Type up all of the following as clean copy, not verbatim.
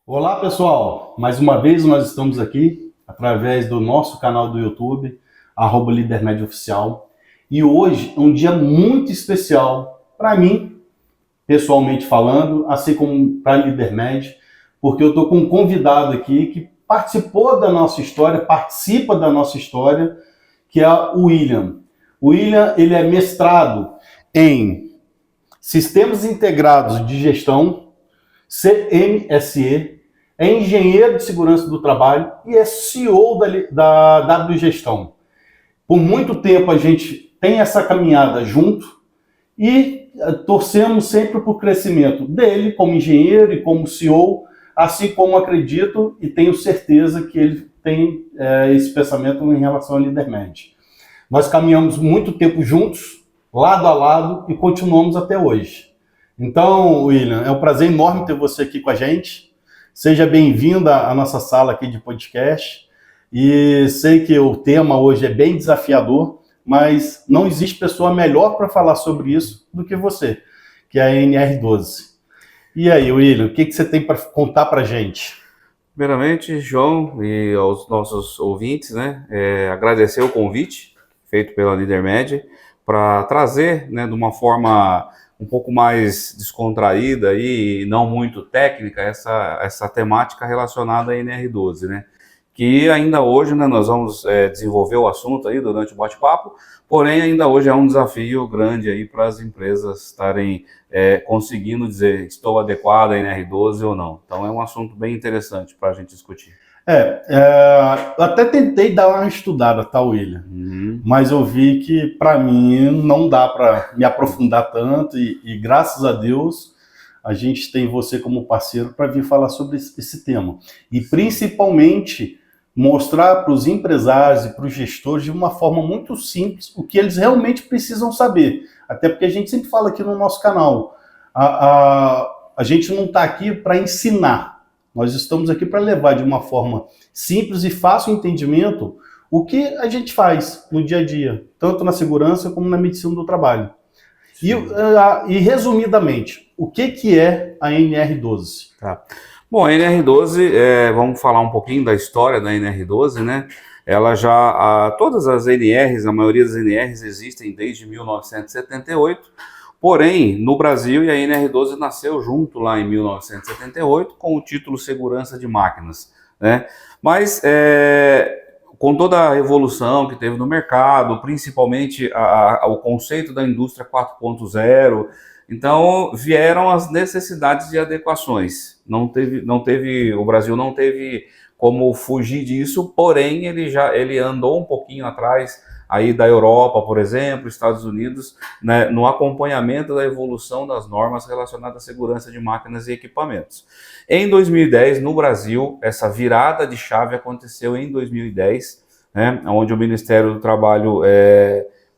Olá pessoal, mais uma vez nós estamos aqui através do nosso canal do YouTube, @LíderMed Oficial, e hoje é um dia muito especial para mim, pessoalmente falando, assim como para a LíderMed, porque eu estou com um convidado aqui que participou da nossa história, participa da nossa história, que é o William. O William, ele é mestrado em Sistemas Integrados de Gestão, CMSE, é engenheiro de segurança do trabalho e é CEO da W Gestão. Por muito tempo a gente tem essa caminhada junto e torcemos sempre para o crescimento dele como engenheiro e como CEO, assim como acredito e tenho certeza que ele tem esse pensamento em relação à LíderMed. Nós caminhamos muito tempo juntos, lado a lado, e continuamos até hoje. Então, William, é um prazer enorme ter você aqui com a gente. Seja bem-vinda à nossa sala aqui de podcast. E sei que o tema hoje é bem desafiador, mas não existe pessoa melhor para falar sobre isso do que você, que é a NR12. E aí, William, o que você tem para contar para a gente? Primeiramente, João e aos nossos ouvintes, né, agradecer o convite feito pela LíderMed para trazer, né, de uma forma um pouco mais descontraída e não muito técnica essa temática relacionada à NR12, né, que ainda hoje, né, nós vamos desenvolver o assunto aí durante o bate-papo, porém ainda hoje é um desafio grande aí para as empresas estarem conseguindo dizer estou adequado à NR12 ou não. Então é um assunto bem interessante para a gente discutir. Eu até tentei dar uma estudada, tá, William? Mas eu vi que, para mim, não dá para me aprofundar tanto e graças a Deus, a gente tem você como parceiro para vir falar sobre esse tema. E, principalmente, mostrar para os empresários e para os gestores de uma forma muito simples o que eles realmente precisam saber. Até porque a gente sempre fala aqui no nosso canal, a gente não está aqui para ensinar, nós estamos aqui para levar de uma forma simples e fácil entendimento o que a gente faz no dia a dia, tanto na segurança como na medicina do trabalho. E resumidamente, o que é a NR12? Tá. Bom, a NR12, vamos falar um pouquinho da história da NR12, né? Ela já, todas as NRs, a maioria das NRs existem desde 1978, porém, no Brasil, a NR12 nasceu junto lá em 1978 com o título Segurança de Máquinas, né? Mas com toda a evolução que teve no mercado, principalmente o conceito da indústria 4.0, então vieram as necessidades de adequações. O Brasil não teve como fugir disso, porém ele andou um pouquinho atrás aí da Europa, por exemplo, Estados Unidos, né, no acompanhamento da evolução das normas relacionadas à segurança de máquinas e equipamentos. Em 2010, no Brasil, essa virada de chave aconteceu em 2010, né, onde o Ministério do Trabalho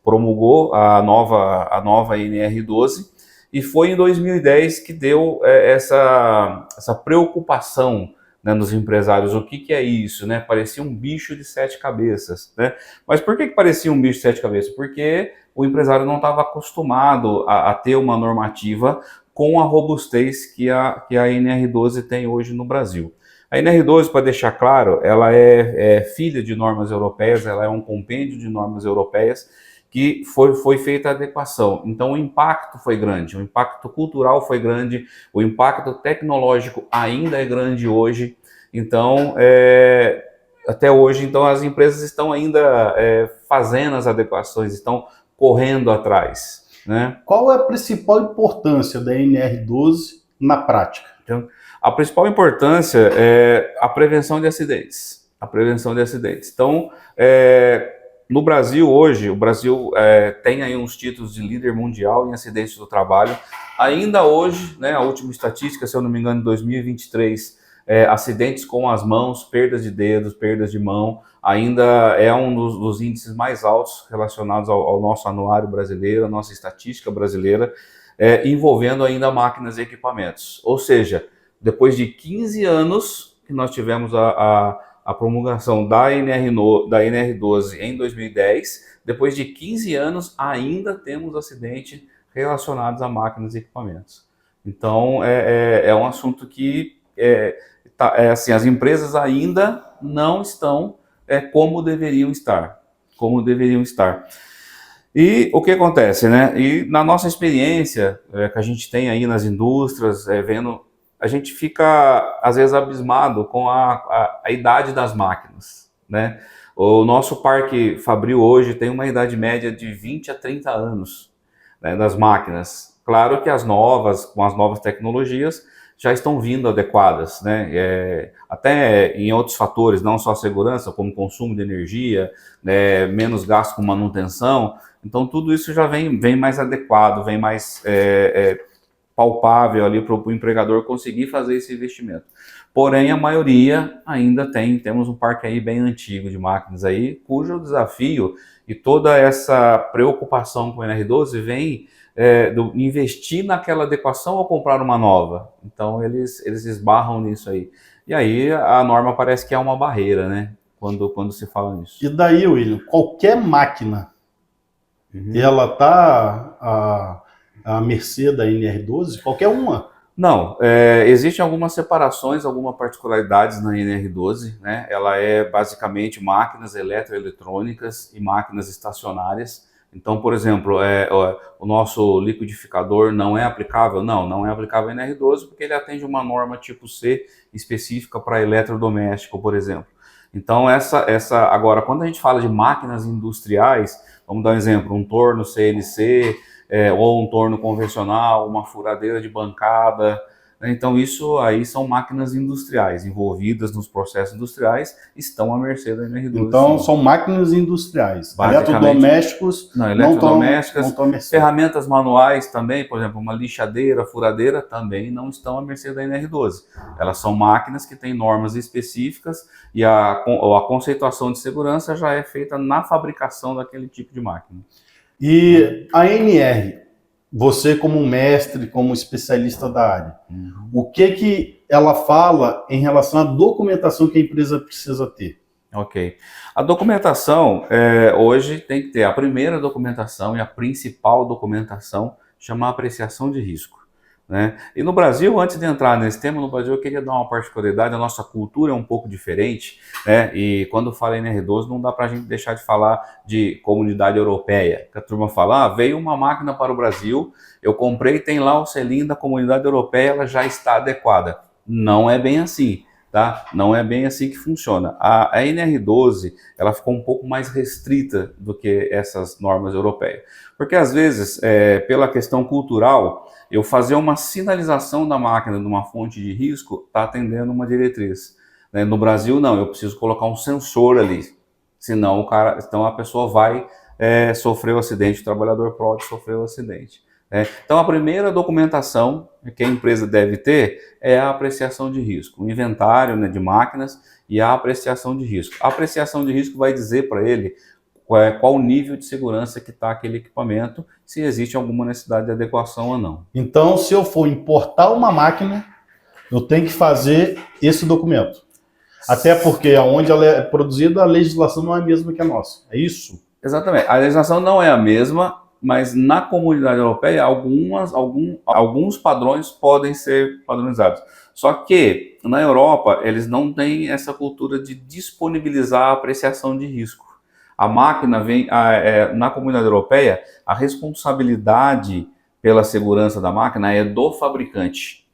promulgou a nova NR12, e foi em 2010 que deu essa preocupação, né, nos empresários. O que é isso? Né? Parecia um bicho de 7 cabeças. Né? Mas por que parecia um bicho de 7 cabeças? Porque o empresário não estava acostumado a ter uma normativa com a robustez que a NR12 tem hoje no Brasil. A NR12, para deixar claro, ela é filha de normas europeias, ela é um compêndio de normas europeias, que foi feita a adequação. Então o impacto foi grande, o impacto cultural foi grande, o impacto tecnológico ainda é grande hoje. Então, até hoje, então as empresas estão ainda fazendo as adequações, estão correndo atrás. Né? Qual é a principal importância da NR12 na prática? Então, a principal importância é a prevenção de acidentes. A prevenção de acidentes. Então, no Brasil hoje, o Brasil tem aí uns títulos de líder mundial em acidentes do trabalho. Ainda hoje, né, a última estatística, se eu não me engano, em 2023, acidentes com as mãos, perdas de dedos, perdas de mão, ainda é um dos índices mais altos relacionados ao nosso anuário brasileiro, a nossa estatística brasileira, envolvendo ainda máquinas e equipamentos. Ou seja, depois de 15 anos que nós tivemos a promulgação da NR12 em 2010, depois de 15 anos ainda temos acidentes relacionados a máquinas e equipamentos. Então, é um assunto que assim, as empresas ainda não estão como deveriam estar, E o que acontece, né? E na nossa experiência que a gente tem aí nas indústrias, vendo, a gente fica às vezes abismado com a idade das máquinas, né? O nosso parque fabril hoje tem uma idade média de 20 a 30 anos, né, das máquinas. Claro que com as novas tecnologias, já estão vindo adequadas, né? Até em outros fatores, não só a segurança, como consumo de energia, né, menos gasto com manutenção. Então, tudo isso já vem mais adequado, vem mais palpável ali para o empregador conseguir fazer esse investimento. Porém, a maioria ainda temos um parque aí bem antigo de máquinas aí, cujo desafio e toda essa preocupação com o NR12 vem do investir naquela adequação ou comprar uma nova. Então, eles esbarram nisso aí. E aí, a norma parece que é uma barreira, né? Quando se fala nisso. E daí, William, qualquer máquina, ela está à mercê da NR12? Qualquer uma? Não, existem algumas separações, algumas particularidades na NR12, né? Ela é basicamente máquinas eletroeletrônicas e máquinas estacionárias. Então, por exemplo, o nosso liquidificador não é aplicável? Não é aplicável a NR12 porque ele atende uma norma tipo C específica para eletrodoméstico, por exemplo. Então, agora, quando a gente fala de máquinas industriais, vamos dar um exemplo, um torno CNC, ou um torno convencional, uma furadeira de bancada. Então, isso aí são máquinas industriais, envolvidas nos processos industriais, estão à mercê da NR12. Então, são máquinas industriais. Eletrodomésticos não estão à mercê. Ferramentas manuais também, por exemplo, uma lixadeira, furadeira, também não estão à mercê da NR12. Elas são máquinas que têm normas específicas e a conceituação de segurança já é feita na fabricação daquele tipo de máquina. E a NR, você como mestre, como especialista da área, o que ela fala em relação à documentação que a empresa precisa ter? Ok. A documentação, hoje tem que ter a primeira documentação e a principal documentação, chama apreciação de risco. Né? E no Brasil, antes de entrar nesse tema, no Brasil eu queria dar uma particularidade, a nossa cultura é um pouco diferente, né? E quando fala em NR12 não dá para a gente deixar de falar de comunidade europeia, que a turma fala, veio uma máquina para o Brasil, eu comprei, tem lá o selinho da comunidade europeia, ela já está adequada. Não é bem assim, tá? Não é bem assim que funciona. A NR12, ela ficou um pouco mais restrita do que essas normas europeias, porque às vezes, pela questão cultural, eu fazer uma sinalização da máquina de uma fonte de risco está atendendo uma diretriz. Né? No Brasil, não, eu preciso colocar um sensor ali, senão a pessoa vai sofrer o acidente, o trabalhador pode sofrer o acidente. Então, a primeira documentação que a empresa deve ter é a apreciação de risco, o inventário, né, de máquinas e a apreciação de risco. A apreciação de risco vai dizer para ele qual o nível de segurança que está aquele equipamento, se existe alguma necessidade de adequação ou não. Então, se eu for importar uma máquina, eu tenho que fazer esse documento. Até porque onde ela é produzida, a legislação não é a mesma que a nossa. É isso? Exatamente. A legislação não é a mesma, mas na comunidade europeia, alguns padrões podem ser padronizados. Só que na Europa, eles não têm essa cultura de disponibilizar a apreciação de risco. A máquina vem, na comunidade europeia, a responsabilidade pela segurança da máquina é do fabricante.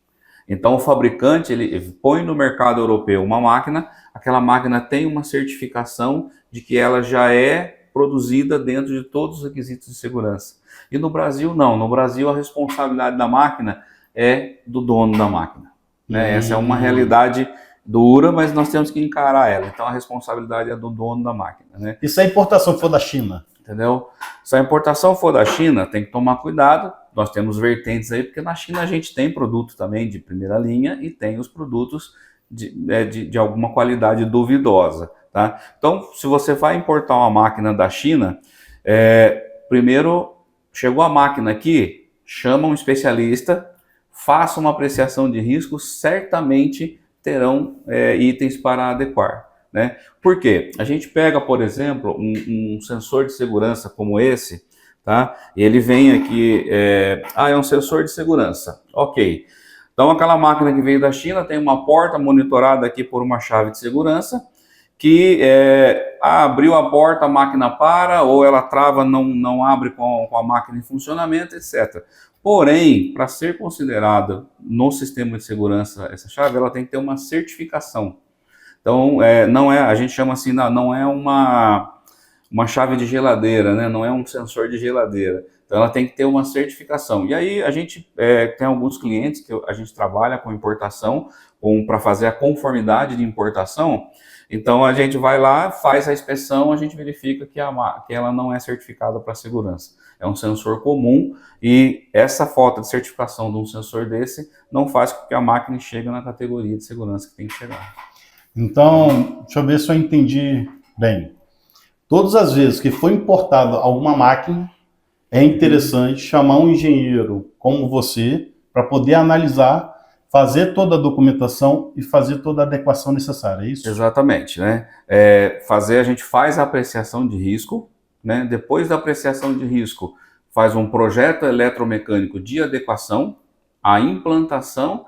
Então, o fabricante ele põe no mercado europeu uma máquina, aquela máquina tem uma certificação de que ela já é produzida dentro de todos os requisitos de segurança. E no Brasil, não. No Brasil, a responsabilidade da máquina é do dono da máquina. Né? Essa é uma realidade dura, mas nós temos que encarar ela. Então, a responsabilidade é do dono da máquina. Né? E se a importação for da China? Entendeu? Se a importação for da China, tem que tomar cuidado. Nós temos vertentes aí, porque na China a gente tem produto também de primeira linha e tem os produtos de alguma qualidade duvidosa. Tá? Então, se você vai importar uma máquina da China, primeiro, chegou a máquina aqui, chama um especialista, faça uma apreciação de risco, certamente terão itens para adequar. Né? Por quê? A gente pega, por exemplo, um sensor de segurança como esse, tá? Ele vem aqui, é um sensor de segurança, ok. Então, aquela máquina que veio da China tem uma porta monitorada aqui por uma chave de segurança, que abriu a porta, a máquina para, ou ela trava, não abre com a máquina em funcionamento, etc. Porém, para ser considerada no sistema de segurança essa chave, ela tem que ter uma certificação. Então, não é, a gente chama assim, não é uma chave de geladeira, né? Não é um sensor de geladeira. Então, ela tem que ter uma certificação. E aí, a gente tem alguns clientes que a gente trabalha com importação, para fazer a conformidade de importação. Então, a gente vai lá, faz a inspeção, a gente verifica que ela não é certificada para segurança. É um sensor comum e essa falta de certificação de um sensor desse não faz com que a máquina chegue na categoria de segurança que tem que chegar. Então, deixa eu ver se eu entendi bem. Todas as vezes que foi importada alguma máquina, é interessante chamar um engenheiro como você para poder analisar, fazer toda a documentação e fazer toda a adequação necessária, é isso? Exatamente, né? A gente faz a apreciação de risco, né? Depois da apreciação de risco, faz um projeto eletromecânico de adequação, a implantação,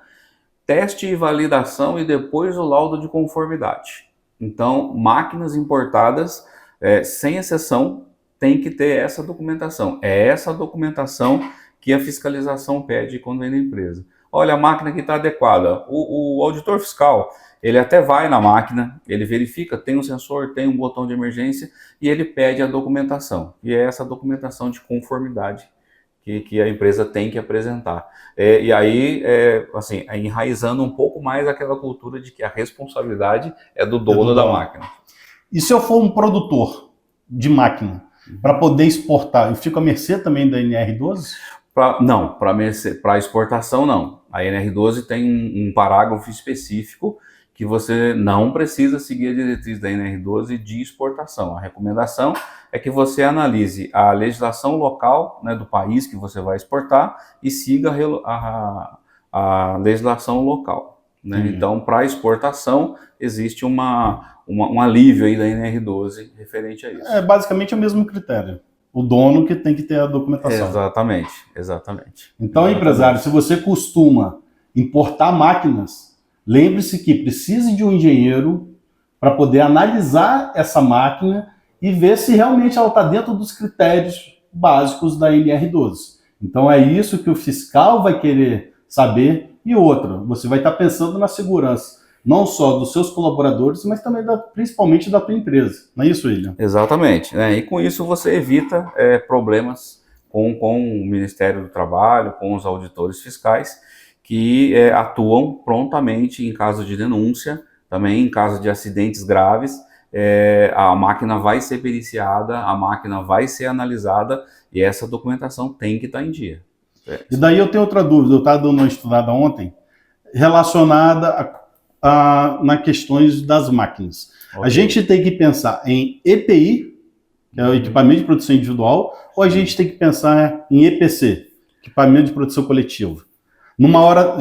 teste e validação e depois o laudo de conformidade. Então, máquinas importadas, sem exceção, tem que ter essa documentação. É essa documentação que a fiscalização pede quando vem da empresa. Olha, a máquina que está adequada. O auditor fiscal, ele até vai na máquina, ele verifica, tem um sensor, tem um botão de emergência e ele pede a documentação. E é essa documentação de conformidade que a empresa tem que apresentar. E aí, assim, enraizando um pouco mais aquela cultura de que a responsabilidade é do dono da máquina. E se eu for um produtor de máquina, para poder exportar, eu fico à mercê também da NR12? Não, para exportação não. A NR12 tem um parágrafo específico que você não precisa seguir a diretriz da NR12 de exportação. A recomendação é que você analise a legislação local, né, do país que você vai exportar e siga a legislação local, né? Então, para exportação, existe um alívio aí da NR12 referente a isso. É basicamente o mesmo critério. O dono que tem que ter a documentação. Exatamente. Então, empresário, se você costuma importar máquinas, lembre-se que precise de um engenheiro para poder analisar essa máquina e ver se realmente ela está dentro dos critérios básicos da NR12. Então, é isso que o fiscal vai querer saber. E outra, você vai estar pensando na segurança, não só dos seus colaboradores, mas também principalmente da tua empresa. Não é isso, William? Exatamente, né? E com isso você evita problemas com o Ministério do Trabalho, com os auditores fiscais, que atuam prontamente em caso de denúncia, também em caso de acidentes graves. A máquina vai ser periciada, a máquina vai ser analisada e essa documentação tem que estar em dia. E daí eu tenho outra dúvida, eu estava dando uma estudada ontem, relacionada nas questões das máquinas. Okay. A gente tem que pensar em EPI, que é o equipamento de produção individual, ou a gente tem que pensar em EPC, equipamento de produção coletiva? Numa hora,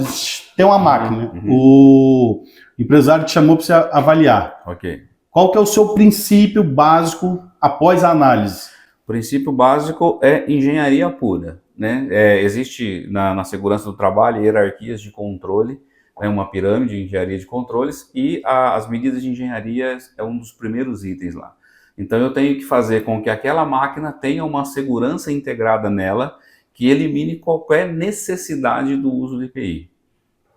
tem uma máquina, o empresário te chamou para você avaliar. Okay. Qual que é o seu princípio básico após a análise? O princípio básico é engenharia pura, né? Existe na segurança do trabalho hierarquias de controle, uma pirâmide de engenharia de controles e as medidas de engenharia é um dos primeiros itens lá. Então eu tenho que fazer com que aquela máquina tenha uma segurança integrada nela que elimine qualquer necessidade do uso de EPI.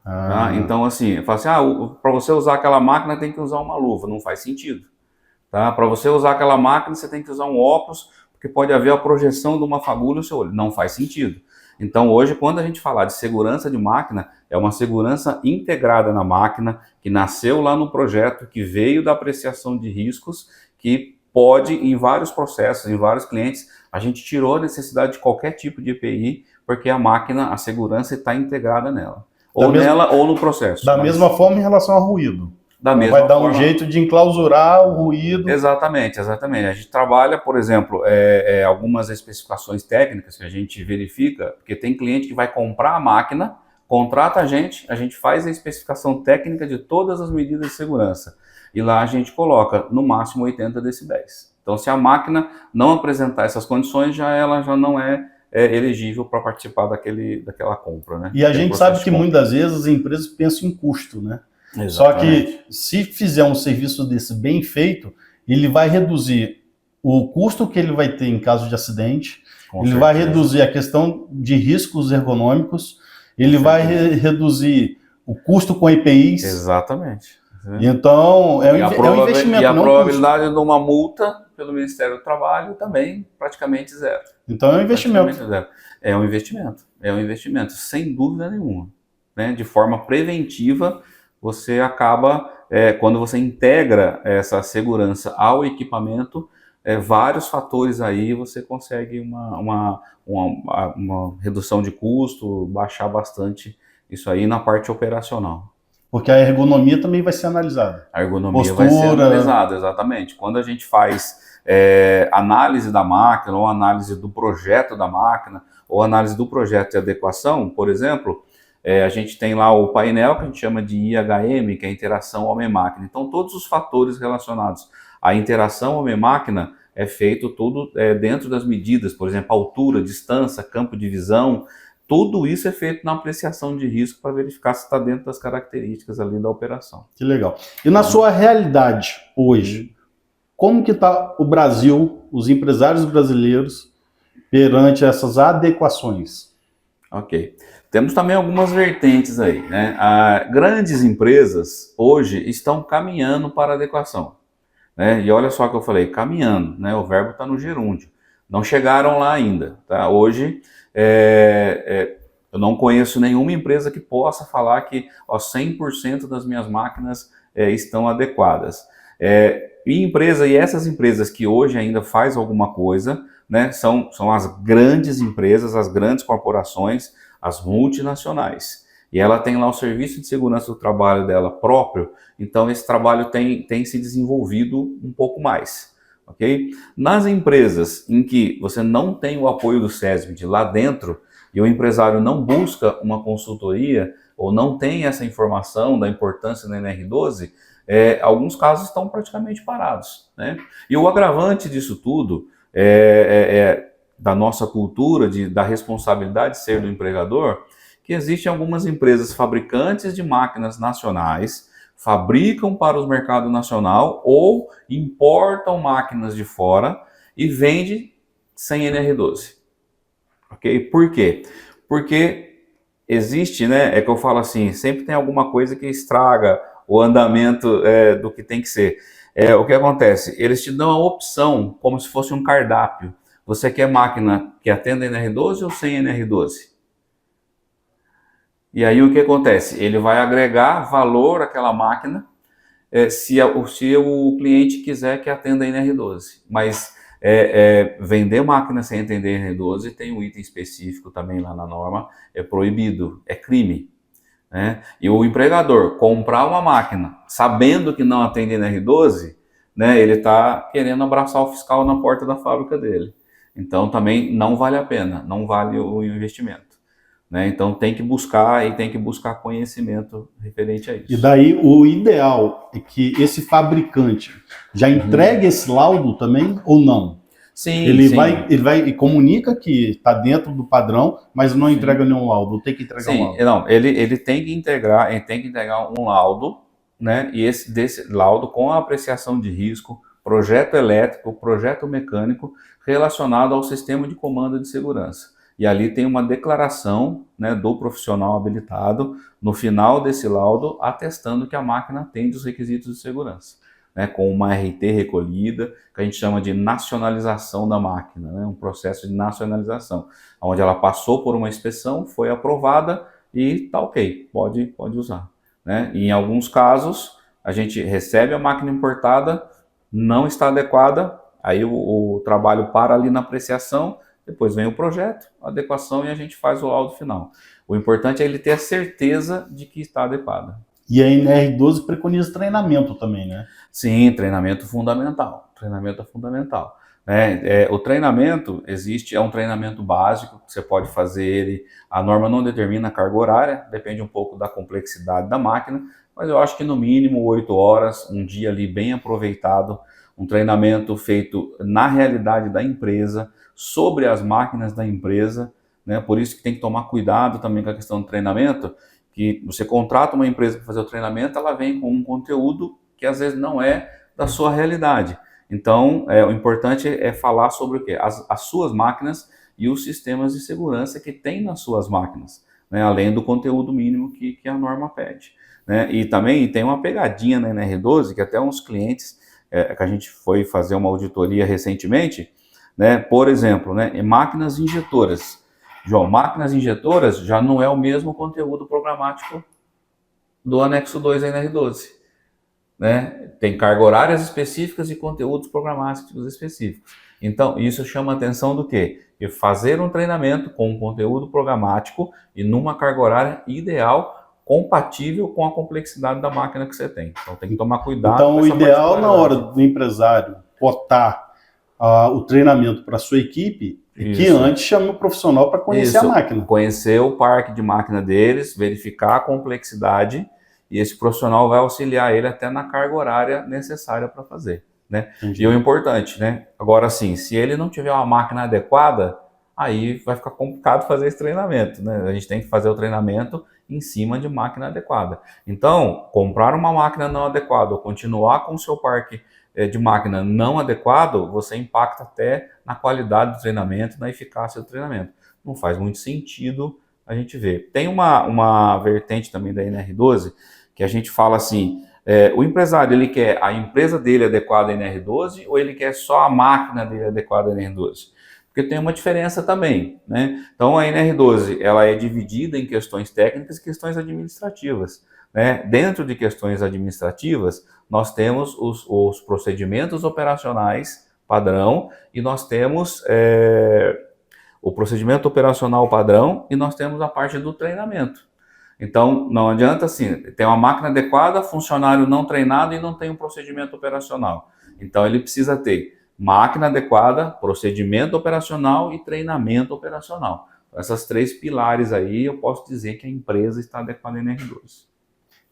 Tá? Então assim, eu falo assim, para você usar aquela máquina tem que usar uma luva, não faz sentido. Tá? Para você usar aquela máquina você tem que usar um óculos, porque pode haver a projeção de uma fagulha no seu olho, não faz sentido. Então hoje, quando a gente falar de segurança de máquina, é uma segurança integrada na máquina, que nasceu lá no projeto, que veio da apreciação de riscos, que pode, em vários processos, em vários clientes, a gente tirou a necessidade de qualquer tipo de EPI, porque a máquina, a segurança está integrada nela. Ou nela ou no processo. Da mesma forma em relação ao ruído. Vai dar um jeito de enclausurar o ruído. Exatamente. A gente trabalha, por exemplo, algumas especificações técnicas que a gente verifica, porque tem cliente que vai comprar a máquina, contrata a gente faz a especificação técnica de todas as medidas de segurança. E lá a gente coloca no máximo 80 decibéis. Então, se a máquina não apresentar essas condições, ela já não é elegível para participar daquela compra, né? E a gente sabe que muitas vezes as empresas pensam em custo, né? Exatamente. Só que se fizer um serviço desse bem feito, ele vai reduzir o custo que ele vai ter em caso de acidente, ele vai reduzir a questão de riscos ergonômicos, ele vai reduzir o custo com EPIs. Exatamente. Então, é um investimento. E a probabilidade de uma multa pelo Ministério do Trabalho também praticamente zero. Então é um investimento. É um investimento. É um investimento, sem dúvida nenhuma. Né? De forma preventiva, você acaba, quando você integra essa segurança ao equipamento, vários fatores aí você consegue uma redução de custo, baixar bastante isso aí na parte operacional. Porque a ergonomia também vai ser analisada. A ergonomia vai ser analisada, exatamente. Quando a gente faz análise da máquina, ou análise do projeto da máquina, ou análise do projeto de adequação, por exemplo, a gente tem lá o painel que a gente chama de IHM, que é a interação homem-máquina. Então, todos os fatores relacionados à interação homem-máquina é feito tudo dentro das medidas, por exemplo, altura, distância, campo de visão. Tudo isso é feito na apreciação de risco para verificar se está dentro das características ali da operação. Que legal. E na sua realidade hoje, como que está o Brasil, os empresários brasileiros, perante essas adequações? Ok. Temos também algumas vertentes aí, né? Grandes empresas hoje estão caminhando para a adequação. Né? E olha só o que eu falei, caminhando, né? O verbo está no gerúndio. Não chegaram lá ainda. Tá? Hoje, eu não conheço nenhuma empresa que possa falar que 100% das minhas máquinas estão adequadas. E essas empresas que hoje ainda fazem alguma coisa, né, são as grandes empresas, as grandes corporações, as multinacionais. E ela tem lá o serviço de segurança do trabalho dela próprio, então esse trabalho tem se desenvolvido um pouco mais. Okay? Nas empresas em que você não tem o apoio do SESMID lá dentro e o empresário não busca uma consultoria ou não tem essa informação da importância da NR12, alguns casos estão praticamente parados. Né? E o agravante disso tudo da nossa cultura, da responsabilidade de ser do empregador, que existem algumas empresas fabricantes de máquinas nacionais, fabricam para o mercado nacional ou importam máquinas de fora e vendem sem NR12. Ok? Por quê? Porque existe, né? É que eu falo assim, sempre tem alguma coisa que estraga o andamento do que tem que ser. O que acontece? Eles te dão a opção como se fosse um cardápio. Você quer máquina que atenda NR12 ou sem NR12? E aí o que acontece? Ele vai agregar valor àquela máquina se o cliente quiser que atenda NR12. Mas vender máquina sem atender NR12 tem um item específico também lá na norma, é proibido, é crime. Né? E o empregador comprar uma máquina sabendo que não atende NR12, né, ele está querendo abraçar o fiscal na porta da fábrica dele. Então também não vale a pena, não vale o investimento. Né? Então tem que buscar conhecimento referente a isso. E daí o ideal é que esse fabricante já entregue esse laudo também ou não? Sim, ele vai e comunica que está dentro do padrão, mas não entrega nenhum laudo. Tem que entregar um laudo. Não, ele tem que entregar um laudo, né? E desse laudo com a apreciação de risco, projeto elétrico, projeto mecânico relacionado ao sistema de comando de segurança. E ali tem uma declaração, né, do profissional habilitado no final desse laudo atestando que a máquina atende os requisitos de segurança. Né, com uma RT recolhida, que a gente chama de nacionalização da máquina, né, um processo de nacionalização, onde ela passou por uma inspeção, foi aprovada e está ok, pode usar. Né? E em alguns casos, a gente recebe a máquina importada, não está adequada, aí o trabalho para ali na apreciação, depois vem o projeto, a adequação e a gente faz o laudo final. O importante é ele ter a certeza de que está adequada. E a NR12 preconiza treinamento também, né? Sim, treinamento fundamental. Treinamento é fundamental. O treinamento é um treinamento básico, você pode fazer ele, a norma não determina a carga horária, depende um pouco da complexidade da máquina, mas eu acho que no mínimo 8 horas, um dia ali bem aproveitado, um treinamento feito na realidade da empresa, sobre as máquinas da empresa, né? Por isso que tem que tomar cuidado também com a questão do treinamento, que você contrata uma empresa para fazer o treinamento, ela vem com um conteúdo que às vezes não é da sua realidade. Então, o importante é falar sobre o quê? As suas máquinas e os sistemas de segurança que tem nas suas máquinas, né? Além do conteúdo mínimo que a norma pede, né? E também tem uma pegadinha na NR12, que até uns clientes que a gente foi fazer uma auditoria recentemente, né? Por exemplo, né? Máquinas injetoras. João, máquinas injetoras já não é o mesmo conteúdo programático do anexo 2 da NR12. Né? Tem cargas horárias específicas e conteúdos programáticos específicos. Então, isso chama a atenção do quê? De fazer um treinamento com um conteúdo programático e numa carga horária ideal, compatível com a complexidade da máquina que você tem. Então, tem que tomar cuidado. Então, o ideal na hora do empresário botar o treinamento para a sua equipe é que antes chame o profissional para conhecer a máquina. Conhecer o parque de máquina deles, verificar a complexidade, e esse profissional vai auxiliar ele até na carga horária necessária para fazer, né? E o importante, né? Agora sim, se ele não tiver uma máquina adequada, aí vai ficar complicado fazer esse treinamento, né? A gente tem que fazer o treinamento em cima de máquina adequada. Então, comprar uma máquina não adequada ou continuar com o seu parque de máquina não adequado, você impacta até na qualidade do treinamento, na eficácia do treinamento. Não faz muito sentido a gente ver. Tem uma vertente também da NR12 que a gente fala assim, o empresário, ele quer a empresa dele adequada à NR12 ou ele quer só a máquina dele adequada à NR12? Porque tem uma diferença também, né? Então a NR12, ela é dividida em questões técnicas e questões administrativas, né? Dentro de questões administrativas, nós temos os procedimentos operacionais padrão e nós temos o procedimento operacional padrão e nós temos a parte do treinamento. Então, não adianta assim, tem uma máquina adequada, funcionário não treinado e não tem um procedimento operacional. Então, ele precisa ter máquina adequada, procedimento operacional e treinamento operacional. Essas três pilares aí, eu posso dizer que a empresa está adequada em NR12.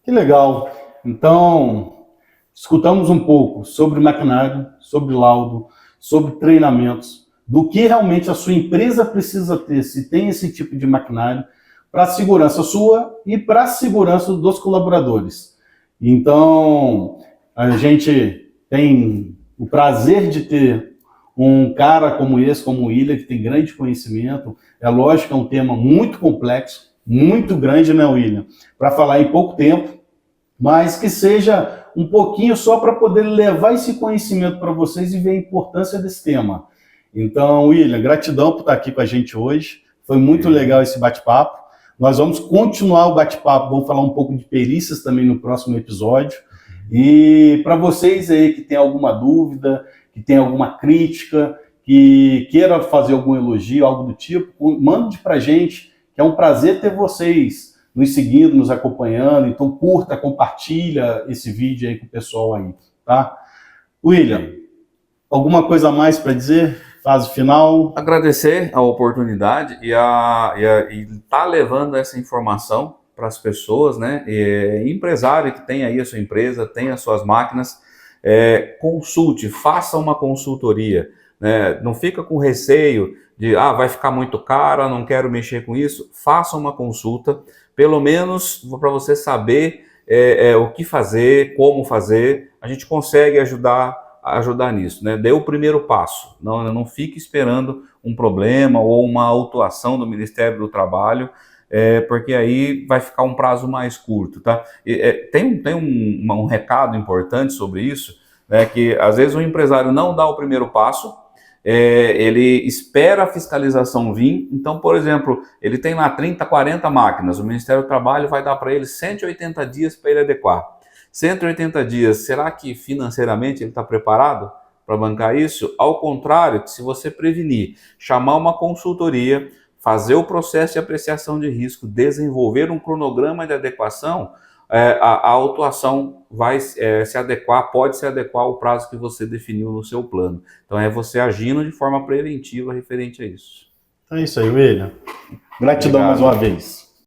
Que legal. Então, escutamos um pouco sobre maquinário, sobre laudo, sobre treinamentos, do que realmente a sua empresa precisa ter, se tem esse tipo de maquinário, para a segurança sua e para a segurança dos colaboradores. Então, a gente tem o prazer de ter um cara como esse, como o William, que tem grande conhecimento. É lógico que é um tema muito complexo, muito grande, né, William? Para falar em pouco tempo, mas que seja um pouquinho só para poder levar esse conhecimento para vocês e ver a importância desse tema. Então, William, gratidão por estar aqui com a gente hoje. Foi muito legal esse bate-papo. Nós vamos continuar o bate-papo, vamos falar um pouco de perícias também no próximo episódio. E para vocês aí que tem alguma dúvida, que tem alguma crítica, que queira fazer algum elogio, algo do tipo, mande para a gente, que é um prazer ter vocês nos seguindo, nos acompanhando. Então curta, compartilha esse vídeo aí com o pessoal aí, tá? William, alguma coisa a mais para dizer? Fase final. Agradecer a oportunidade e tá levando essa informação para as pessoas, né? Empresário que tem aí a sua empresa, tem as suas máquinas, consulte, faça uma consultoria, né? Não fica com receio de, vai ficar muito caro, não quero mexer com isso. Faça uma consulta, pelo menos para você saber o que fazer, como fazer. A gente consegue ajudar nisso, né? Dê o primeiro passo, não fique esperando um problema ou uma autuação do Ministério do Trabalho, porque aí vai ficar um prazo mais curto, tá? Tem um recado importante sobre isso, né? Que às vezes o empresário não dá o primeiro passo, ele espera a fiscalização vir. Então, por exemplo, ele tem lá 30, 40 máquinas, o Ministério do Trabalho vai dar para ele 180 dias para ele adequar. 180 dias, será que financeiramente ele está preparado para bancar isso? Ao contrário, se você prevenir, chamar uma consultoria, fazer o processo de apreciação de risco, desenvolver um cronograma de adequação, a autuação vai se adequar, pode se adequar ao prazo que você definiu no seu plano. Então é você agindo de forma preventiva referente a isso. Então é isso aí, William. Gratidão mais uma vez.